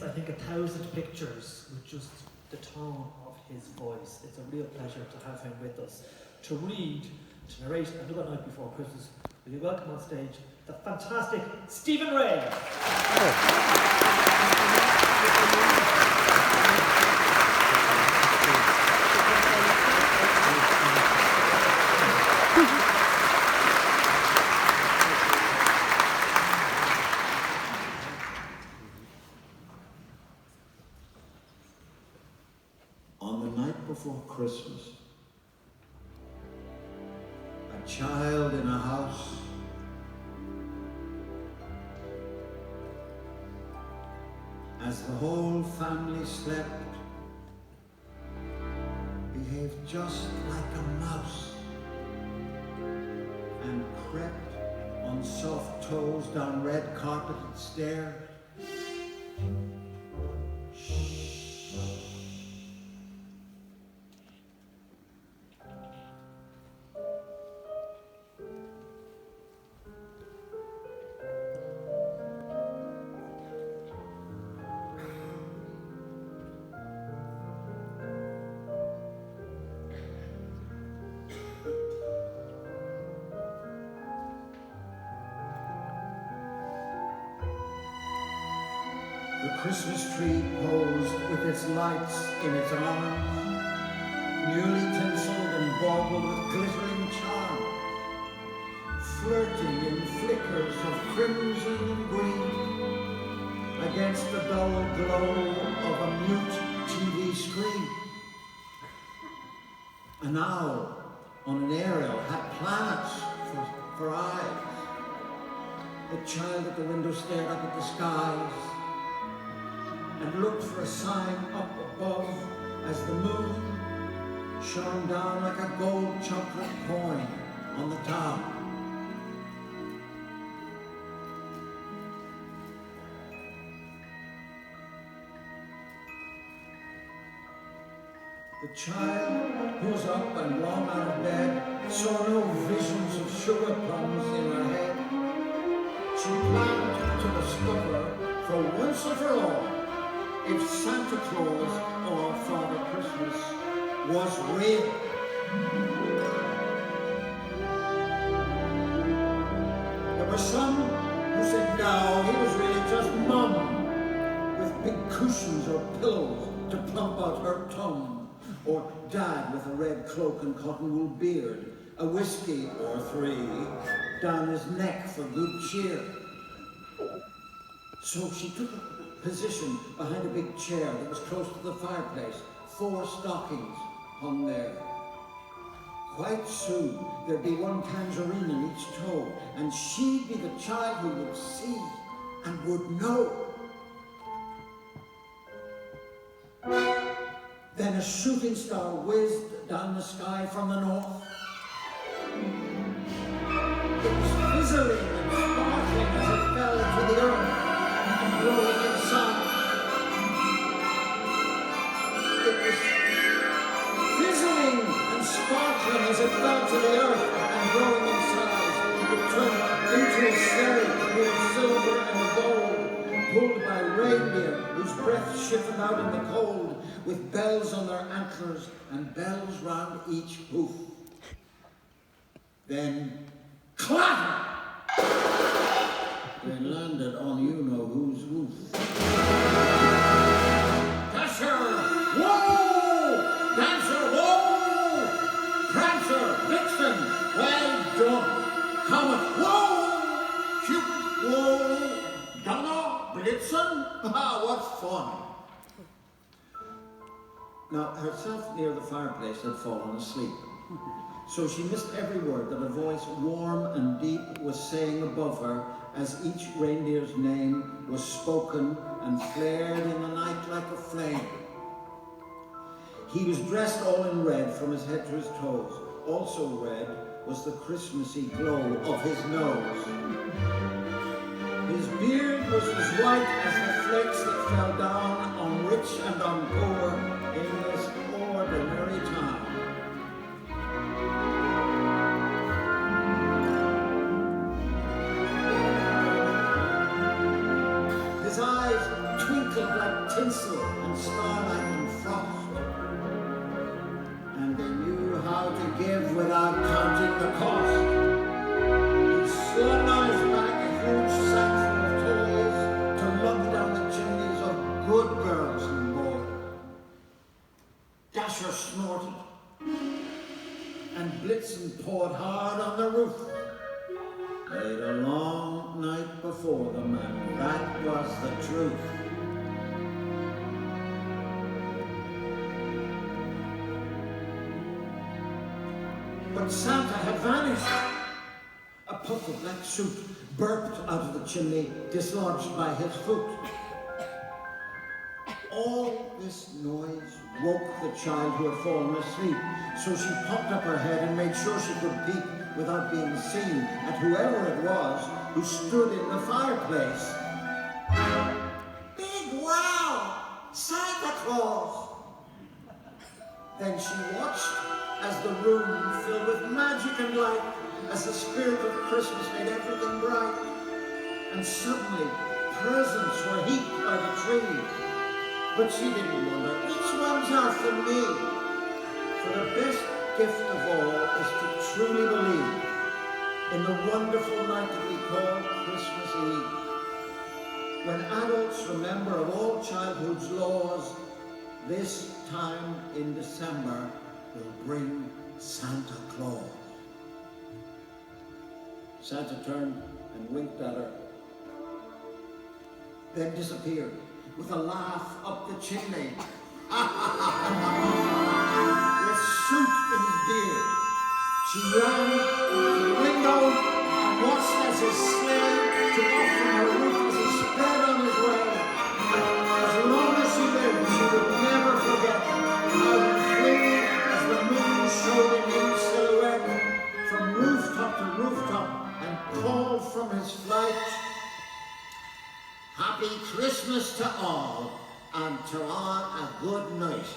I think, 1,000 pictures with just the tone of his voice. It's a real pleasure to have him with us, to read, to narrate Another Night Before Christmas. Will you welcome on stage the fantastic Stephen Ray? Before Christmas, a child in a house, as the whole family slept, behaved just like a mouse and crept on soft toes down red carpeted stairs. The Christmas tree posed with its lights in its arms, newly tinselled and baubled with glittering charm, flirting in flickers of crimson and green against the dull glow of a mute TV screen. An owl on an aerial had planets for eyes. The child at the window stared up at the skies and looked for a sign up above as the moon shone down like a gold chocolate coin on the top. The child who was up and long out of bed saw no visions of sugar plums in her head. She planned to discover, for once and for all, if Santa Claus or Father Christmas was real. There were some who said no, he was really just Mum, with big cushions or pillows to plump out her tongue, or Dad with a red cloak and cotton wool beard, a whiskey or three down his neck for good cheer. So she took a position behind a big chair that was close to the fireplace. 4 stockings hung there. Quite soon there'd be one tangerine in each toe, and she'd be the child who would see and would know. Then a shooting star whizzed down the sky from the north. It was fizzling and sparkling as it fell to the earth and glowing inside. It was fizzling and sparkling as it fell to the earth and glowing inside. It turned into a sleigh made of silver and gold, pulled by reindeer whose breath shivered out in the cold, with bells on their antlers and bells round each hoof. Then, clatter! They landed on you-know-whose roof. Dasher, whoa! Dancer, whoa! Prancer, Vixen, well done! Comet, whoa! Cupid, whoa! Donner, Blitzen, what fun! Now, herself near the fireplace had fallen asleep. So she missed every word that a voice warm and deep was saying above her as each reindeer's name was spoken and flared in the night like a flame. He was dressed all in red from his head to his toes. Also red was the Christmassy glow of his nose. His beard was as white as the flakes that fell down on rich and on poor in this ordinary town. His eyes twinkled like tinsel and starlight and frost. And they knew how to give without counting the cost. He slung on his back a huge sack full of toys to lug down the chimneys of good girls and boys. Dasher snorted, and Blitzen pawed hard on the roof. They'd a long night before them, and that was the truth. But Santa had vanished. A puff of black soot burped out of the chimney, dislodged by his foot. All this noise woke the child who had fallen asleep, so she popped up her head and made sure she could peep without being seen at whoever it was who stood in the fireplace. Big wow! Santa Claus! Then she watched as the room filled with magic and light, as the spirit of Christmas made everything bright. And suddenly, presents were heaped by the tree. But she didn't wonder, which ones are for me? For the best gift of all is to truly believe in the wonderful night that we call Christmas Eve. When adults remember of all childhood's laws, this time in December will bring Santa Claus. Santa turned and winked at her, then disappeared with a laugh up the chimney. With soot in his beard, she ran to the window and watched as his sleigh took off from her roof as he sped on his way. As long as she lived, she would never forget how he flew as the moon showed in each silhouette from rooftop to rooftop and called from his flight, "Happy Christmas to all, and to all a good night."